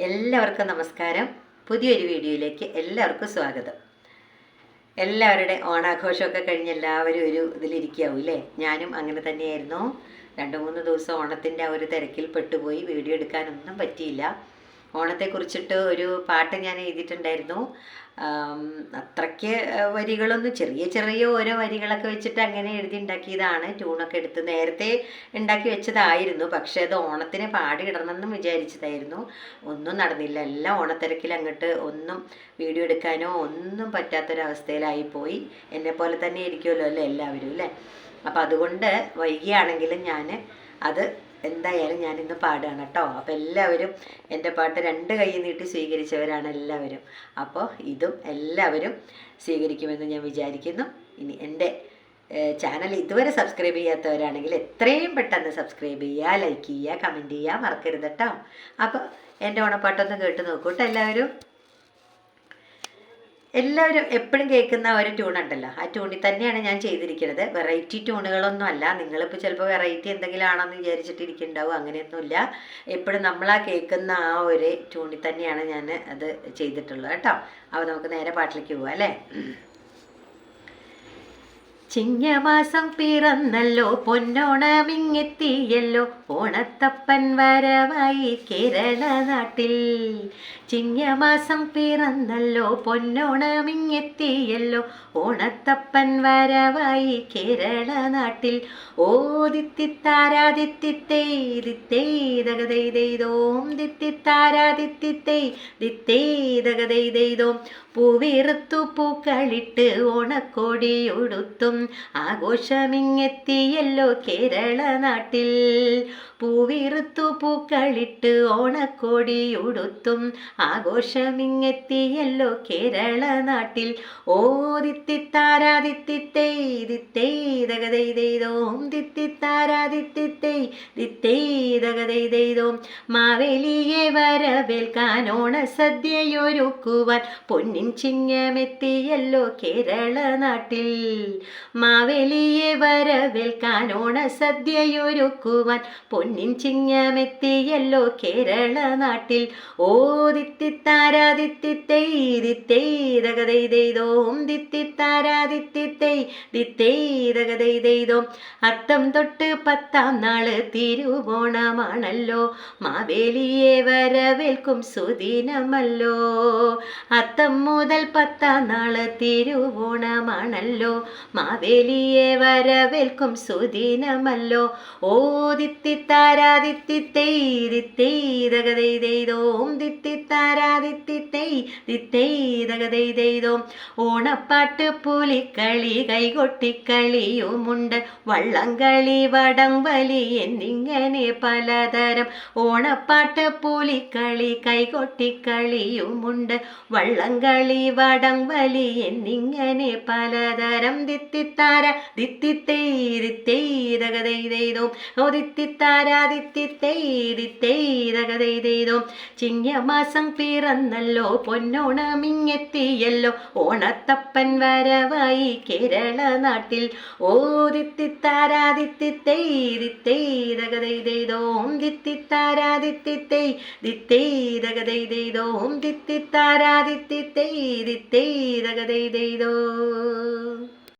എല്ലാവർക്കും നമസ്കാരം. പുതിയൊരു വീഡിയോയിലേക്ക് എല്ലാവർക്കും സ്വാഗതം. എല്ലാവരുടെ ഓണാഘോഷമൊക്കെ കഴിഞ്ഞ് എല്ലാവരും ഒരു ഇതിലിരിക്കാവും അല്ലേ? ഞാനും അങ്ങനെ തന്നെയായിരുന്നു. 2-3 ദിവസം ഓണത്തിൻ്റെ ആ ഒരു തിരക്കിൽ പെട്ടുപോയി. വീഡിയോ എടുക്കാനൊന്നും പറ്റിയില്ല. ഓണത്തെക്കുറിച്ചിട്ട് ഒരു പാട്ട് ഞാൻ എഴുതിയിട്ടുണ്ടായിരുന്നു. അത്രയ്ക്ക് വരികളൊന്നും ചെറിയ ചെറിയ ഓരോ വരികളൊക്കെ വെച്ചിട്ട് അങ്ങനെ എഴുതി ഉണ്ടാക്കിയതാണ്. ട്യൂണൊക്കെ എടുത്ത് നേരത്തെ ഉണ്ടാക്കി വെച്ചതായിരുന്നു. പക്ഷേ അത് ഓണത്തിന് പാടിയിടണമെന്നും വിചാരിച്ചതായിരുന്നു. ഒന്നും നടന്നില്ല. എല്ലാം ഓണത്തിരക്കിൽ അങ്ങോട്ട് ഒന്നും വീഡിയോ എടുക്കാനോ ഒന്നും പറ്റാത്തൊരവസ്ഥയിലായിപ്പോയി. എന്നെപ്പോലെ തന്നെ ഇരിക്കുമല്ലോ അല്ലേ എല്ലാവരും അല്ലേ? അപ്പം അതുകൊണ്ട് വൈകിയാണെങ്കിലും ഞാൻ അത് എന്തായാലും ഞാനിന്ന് പാടുകയാണ് കേട്ടോ. അപ്പോൾ എല്ലാവരും എൻ്റെ പാട്ട് 2 കൈ നീട്ടി സ്വീകരിച്ചവരാണ് എല്ലാവരും. അപ്പോൾ ഇതും എല്ലാവരും സ്വീകരിക്കുമെന്ന് ഞാൻ വിചാരിക്കുന്നു. ഇനി എൻ്റെ ചാനൽ ഇതുവരെ സബ്സ്ക്രൈബ് ചെയ്യാത്തവരാണെങ്കിൽ എത്രയും പെട്ടെന്ന് സബ്സ്ക്രൈബ് ചെയ്യുക, ലൈക്ക് ചെയ്യുക, കമൻറ്റ് ചെയ്യുക മറക്കരുത് കേട്ടോ. അപ്പോൾ എൻ്റെ ഓണപ്പാട്ടൊന്ന് കേട്ട് നോക്കൂ കേട്ടോ എല്ലാവരും. എല്ലാവരും എപ്പോഴും കേൾക്കുന്ന ഒരു ട്യൂണുണ്ടല്ലോ, ആ ട്യൂണിൽ തന്നെയാണ് ഞാൻ ചെയ്തിരിക്കുന്നത്. വെറൈറ്റി ട്യൂണുകളൊന്നും അല്ല. നിങ്ങളിപ്പോൾ ചിലപ്പോൾ വെറൈറ്റി എന്തെങ്കിലും ആണെന്ന് വിചാരിച്ചിട്ടിരിക്കുന്നുണ്ടാവും. അങ്ങനെയൊന്നുമില്ല. എപ്പോഴും നമ്മളാ കേൾക്കുന്ന ആ ഒരു ട്യൂണിൽ തന്നെയാണ് ഞാൻ അത് ചെയ്തിട്ടുള്ളത് കേട്ടോ. അപ്പോൾ നമുക്ക് നേരെ പാട്ടിലേക്ക് പോവാം അല്ലേ? ചിങ്ങമാസം പിറന്നല്ലോ, പൊന്നോണമിങ്ങെത്തിയല്ലോ, ഓണത്തപ്പൻ വരവായി കേരള നാട്ടിൽ. ചിങ്ങമാസം പിറന്നല്ലോ, പൊന്നോണമിങ്ങെത്തിയല്ലോ, ഓണത്തപ്പൻ വരവായി കേരള നാട്ടിൽ. ഓ ദിത്തിത്താരാദിത്തിത്തേ ദിത്തേ ദഗദൈദൈദോം, ദിത്തിത്താരാദിത്തിത്തേ ദിത്തേ ദഗദൈദൈദോം. പൂവിറുത്തു പൂക്കളിട്ട് ഓണക്കോടിയുടുത്തും ആഘോഷമിങ്ങെത്തിയല്ലോ കേരള നാട്ടിൽ. പൂവിറുത്തു പൂക്കളിട്ട് ഓണക്കോടിയുടുത്തും ആഘോഷമിങ്ങെത്തിയല്ലോ കേരള നാട്ടിൽ. ഓ ദിത്തിത്താരാദിത്തിത്തേ ദിത്തേ ദഗദൈദൈദോം, ദിത്തിത്താരാദിത്തിത്തേ ദിത്തേ ദഗദൈദൈദോം. മാവേലിയെ വരവേൽക്കാൻ ഓണസദ്യയൊരുക്കുവാൻ പൊന്നിൻ ചിങ്ങമെത്തിയല്ലോ കേരള നാട്ടിൽ. മാവേലിയെ വരവേൽക്കാൻ ഓണസദ്യയൊരുക്കുവാൻ പൊന്നിൻ ചിങ്ങമെത്തിയല്ലോ കേരള നാട്ടിൽ. ഓ ദിത്തിത്താരാദിത്തിത്തേ ദിത്തേ ദഗദൈദൈദോം, ദിത്തിത്താരാദിത്തിത്തേ ദിത്തേ ദഗദൈദൈദോം. അത്തം തൊട്ട് 10ാം നാള് തിരുവോണമാണല്ലോ, മാവേലിയെ വരവേൽക്കും സുദിനമല്ലോ. അത്തം മുതൽ 10ാം നാള് തിരുവോണമാണല്ലോ, മാവേലിയെ വരവേൽക്കും സുദിനമല്ലോ. ഓ ദിത്തിത്താരാദിത്തിത്തേ ദിത്തേ ദഗദൈദൈദോം, ദിത്തിത്താരാദിത്തിത്തേ ദിത്തേ ദഗദൈദൈദോം. ഓണപ്പാട്ട് പുലിക്കളി കൈകൊട്ടിക്കളിയുമുണ്ട്, വള്ളംകളി വടംവലി എന്നിങ്ങനെ പലതരം. ഓണപ്പാട്ട് പുലിക്കളി കൈകൊട്ടിക്കളിയുമുണ്ട്, വള്ളംകളി വടംവലി എന്നിങ്ങനെ പലതരം. ദിത്തിത്താര ദിത്തിത്തേ ദിത്തേ ദഗദൈദൈദോം, ഓ ദിത്തിത്താരാ ദിത്തിത്തേ ദിത്തേ ദഗദൈദൈദോം. ചിങ്ങമാസം പിറന്നല്ലോ, പൊന്നോണമിങ്ങെത്തിയല്ലോ, ഓണത്തപ്പൻ വരവായി കേരള നാട്ടിൽ. ഓ ദിത്തിത്താരാ ദിത്തിത്തേ ദിത്തേ ദഗദൈദൈദോം, ദിത്തിത്താരാ ദിത്തിത്തേ ദിത്തേ ദഗദൈദൈദോം, ദിത്തിത്താരാ ദിത്തിത്തേ ദിത്തേ ദഗദൈദൈദോം.